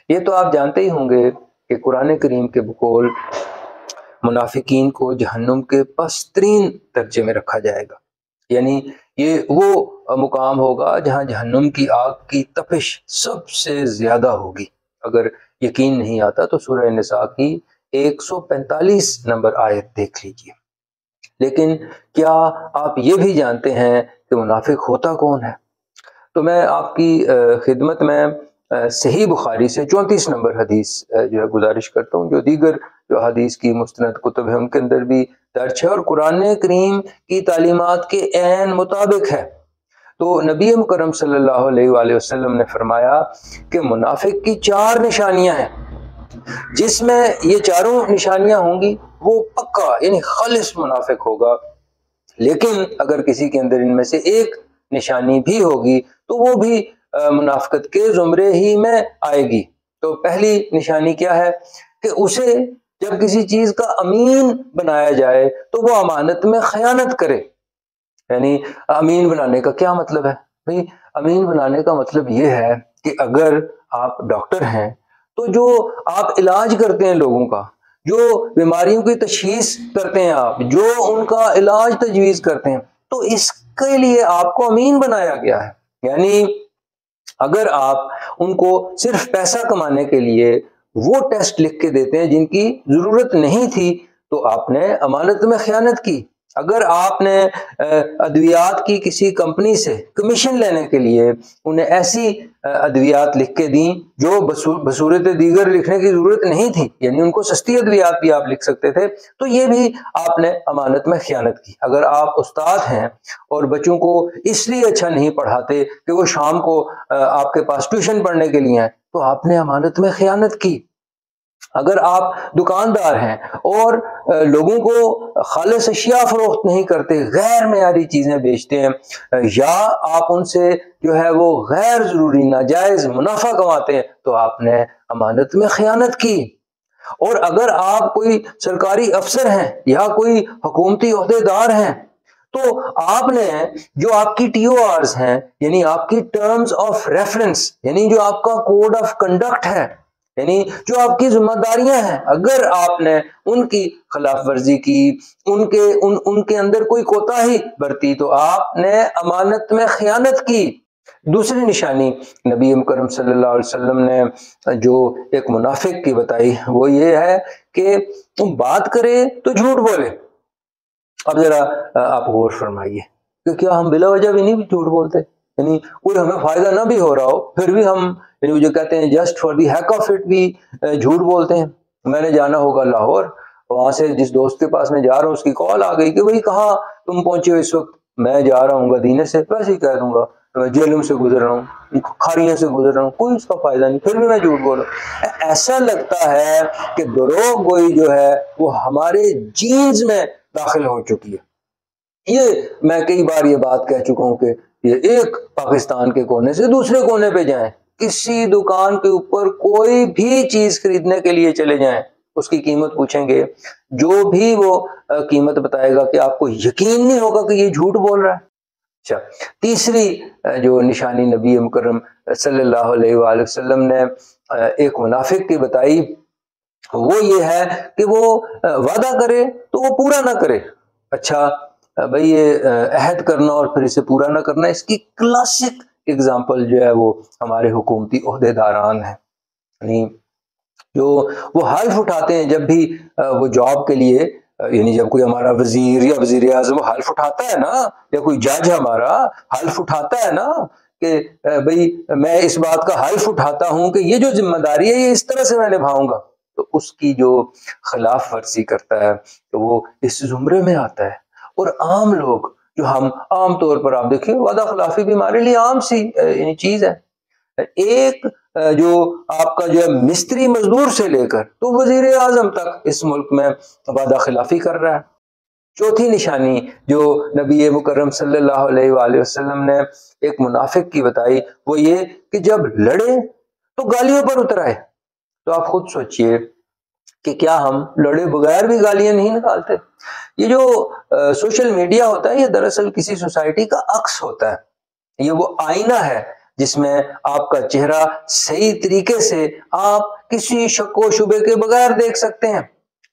یہ تو آپ جانتے ہی ہوں گے کہ قرآن کریم کے بقول منافقین کو جہنم کے پسترین درجے میں رکھا جائے گا، یعنی یہ وہ مقام ہوگا جہاں جہنم کی آگ کی تپش سب سے زیادہ ہوگی۔ اگر یقین نہیں آتا تو سورہ نساء کی 145 نمبر آیت دیکھ لیجیے۔ لیکن کیا آپ یہ بھی جانتے ہیں کہ منافق ہوتا کون ہے؟ تو میں آپ کی خدمت میں صحیح بخاری سے 34 نمبر حدیث جو ہے گزارش کرتا ہوں، جو دیگر جو حدیث کی مستند کتب ہیں ان کے اندر بھی درج ہے اور قرآن کریم کی تعلیمات کے عین مطابق ہے۔ تو نبی مکرم صلی اللہ علیہ وآلہ وسلم نے فرمایا کہ منافق کی 4 نشانیاں ہیں، جس میں یہ چاروں نشانیاں ہوں گی وہ پکا یعنی خالص منافق ہوگا، لیکن اگر کسی کے اندر ان میں سے ایک نشانی بھی ہوگی تو وہ بھی منافقت کے زمرے ہی میں آئے گی۔ تو پہلی نشانی کیا ہے کہ اسے جب کسی چیز کا امین بنایا جائے تو وہ امانت میں خیانت کرے۔ یعنی امین بنانے کا کیا مطلب ہے؟ بھئی امین بنانے کا مطلب یہ ہے کہ اگر آپ ڈاکٹر ہیں تو جو آپ علاج کرتے ہیں لوگوں کا، جو بیماریوں کی تشخیص کرتے ہیں، آپ جو ان کا علاج تجویز کرتے ہیں، تو اس کے لیے آپ کو امین بنایا گیا ہے۔ یعنی اگر آپ ان کو صرف پیسہ کمانے کے لیے وہ ٹیسٹ لکھ کے دیتے ہیں جن کی ضرورت نہیں تھی تو آپ نے امانت میں خیانت کی۔ اگر آپ نے ادویات کی کسی کمپنی سے کمیشن لینے کے لیے انہیں ایسی ادویات لکھ کے دیں جو بصورت دیگر لکھنے کی ضرورت نہیں تھی، یعنی ان کو سستی ادویات بھی آپ لکھ سکتے تھے، تو یہ بھی آپ نے امانت میں خیانت کی۔ اگر آپ استاد ہیں اور بچوں کو اس لیے اچھا نہیں پڑھاتے کہ وہ شام کو آپ کے پاس ٹیوشن پڑھنے کے لیے آئیں تو آپ نے امانت میں خیانت کی۔ اگر آپ دکاندار ہیں اور لوگوں کو خالص اشیاء فروخت نہیں کرتے، غیر معیاری چیزیں بیچتے ہیں، یا آپ ان سے جو ہے وہ غیر ضروری ناجائز منافع کماتے ہیں تو آپ نے امانت میں خیانت کی۔ اور اگر آپ کوئی سرکاری افسر ہیں یا کوئی حکومتی عہدیدار ہیں تو آپ نے جو آپ کی ٹی او آرز ہیں، یعنی آپ کی ٹرمز آف ریفرنس، یعنی جو آپ کا کوڈ آف کنڈکٹ ہے، یعنی جو آپ کی ذمہ داریاں ہیں، اگر آپ نے ان کی خلاف ورزی کی، ان کے اندر کوئی کوتاہی برتی تو آپ نے امانت میں خیانت کی۔ دوسری نشانی نبی مکرم صلی اللہ علیہ وسلم نے جو ایک منافق کی بتائی وہ یہ ہے کہ تم بات کرے تو جھوٹ بولے۔ اب ذرا آپ غور فرمائیے کہ کیا ہم بلا وجہ بھی نہیں جھوٹ بولتے؟ یعنی کوئی ہمیں فائدہ نہ بھی ہو رہا ہو پھر بھی ہم یعنی جو کہتے ہیں just for the heck of it بھی جھوٹ بولتے ہیں۔ میں نے جانا ہوگا لاہور، وہاں سے جس دوست کے پاس میں جا رہا ہوں اس کی کال آ گئی کہ بھئی کہاں تم پہنچے ہو اس وقت؟ میں جا رہا ہوں گدینے سے، ویسے ہی کہہ دوں گا میں جیلم سے گزر رہا ہوں، کھاریوں سے گزر رہا ہوں، کوئی اس کا فائدہ نہیں، پھر بھی میں جھوٹ بولوں۔ ایسا لگتا ہے کہ دروغ گوئی جو ہے وہ ہمارے جینز میں داخل ہو چکی ہے۔ یہ میں کئی بار یہ بات کہہ چکا ہوں کہ یہ ایک پاکستان کے کونے سے دوسرے کونے پہ جائیں، کسی دکان کے اوپر کوئی بھی چیز خریدنے کے لیے چلے جائیں، اس کی قیمت پوچھیں گے، جو بھی وہ قیمت بتائے گا کہ آپ کو یقین نہیں ہوگا کہ یہ جھوٹ بول رہا ہے۔ اچھا، تیسری جو نشانی نبی مکرم صلی اللہ علیہ وآلہ وسلم نے ایک منافق کی بتائی وہ یہ ہے کہ وہ وعدہ کرے تو وہ پورا نہ کرے۔ اچھا بھئی یہ عہد کرنا اور پھر اسے پورا نہ کرنا، اس کی کلاسک اگزامپل جو ہے وہ ہمارے حکومتی عہدیداران ہیں، یعنی جو وہ حلف اٹھاتے ہیں جب بھی وہ جاب کے لیے، یعنی جب کوئی ہمارا وزیر یا وزیر اعظم حلف اٹھاتا ہے نا، یا کوئی جج ہمارا حلف اٹھاتا ہے نا کہ بھئی میں اس بات کا حلف اٹھاتا ہوں کہ یہ جو ذمہ داری ہے یہ اس طرح سے میں نبھاؤں گا، تو اس کی جو خلاف ورزی کرتا ہے تو وہ اس زمرے میں آتا ہے۔ اور عام لوگ جو ہم عام طور پر آپ دیکھیں وعدہ خلافی بھی ہمارے لیے عام سی یعنی چیز ہے، ایک جو آپ کا جو ہے مستری مزدور سے لے کر تو وزیر اعظم تک اس ملک میں وعدہ خلافی کر رہا ہے۔ چوتھی نشانی جو نبی مکرم صلی اللہ علیہ وآلہ وسلم نے ایک منافق کی بتائی وہ یہ کہ جب لڑے تو گالیوں پر اتر آئے۔ تو آپ خود سوچئے کہ کیا ہم لڑے بغیر بھی گالیاں نہیں نکالتے؟ یہ جو سوشل میڈیا ہوتا ہے یہ دراصل کسی سوسائٹی کا عکس ہوتا ہے، یہ وہ آئینہ ہے جس میں آپ کا چہرہ صحیح طریقے سے آپ کسی شک و شبے کے بغیر دیکھ سکتے ہیں۔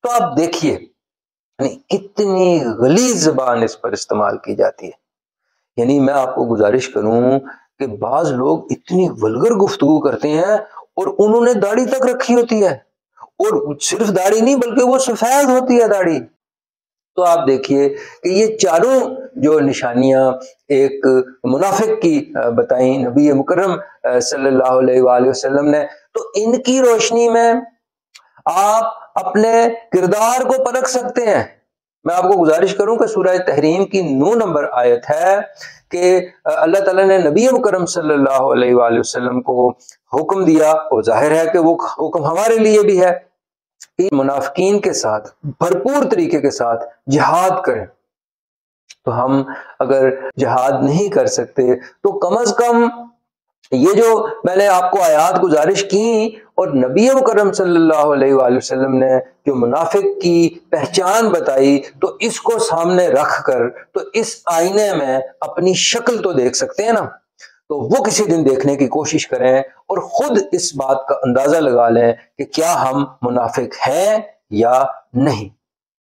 تو آپ دیکھیے یعنی کتنی غلیظ زبان اس پر استعمال کی جاتی ہے۔ یعنی میں آپ کو گزارش کروں کہ بعض لوگ اتنی ولگر گفتگو کرتے ہیں اور انہوں نے داڑھی تک رکھی ہوتی ہے، اور صرف داڑھی نہیں بلکہ وہ سفید ہوتی ہے داڑھی۔ تو آپ دیکھیے کہ یہ چاروں جو نشانیاں ایک منافق کی بتائیں نبی مکرم صلی اللہ علیہ وآلہ وسلم نے، تو ان کی روشنی میں آپ اپنے کردار کو پرکھ سکتے ہیں۔ میں آپ کو گزارش کروں کہ سورہ تحریم کی 9 نمبر آیت ہے کہ اللہ تعالیٰ نے نبی مکرم صلی اللہ علیہ وآلہ وسلم کو حکم دیا، اور ظاہر ہے کہ وہ حکم ہمارے لیے بھی ہے کہ منافقین کے ساتھ بھرپور طریقے کے ساتھ جہاد کریں۔ تو ہم اگر جہاد نہیں کر سکتے تو کم از کم یہ جو میں نے آپ کو آیات گزارش کی اور نبی مکرم صلی اللہ علیہ وآلہ وسلم نے جو منافق کی پہچان بتائی، تو اس کو سامنے رکھ کر تو اس آئینے میں اپنی شکل تو دیکھ سکتے ہیں نا، تو وہ کسی دن دیکھنے کی کوشش کریں اور خود اس بات کا اندازہ لگا لیں کہ کیا ہم منافق ہیں یا نہیں۔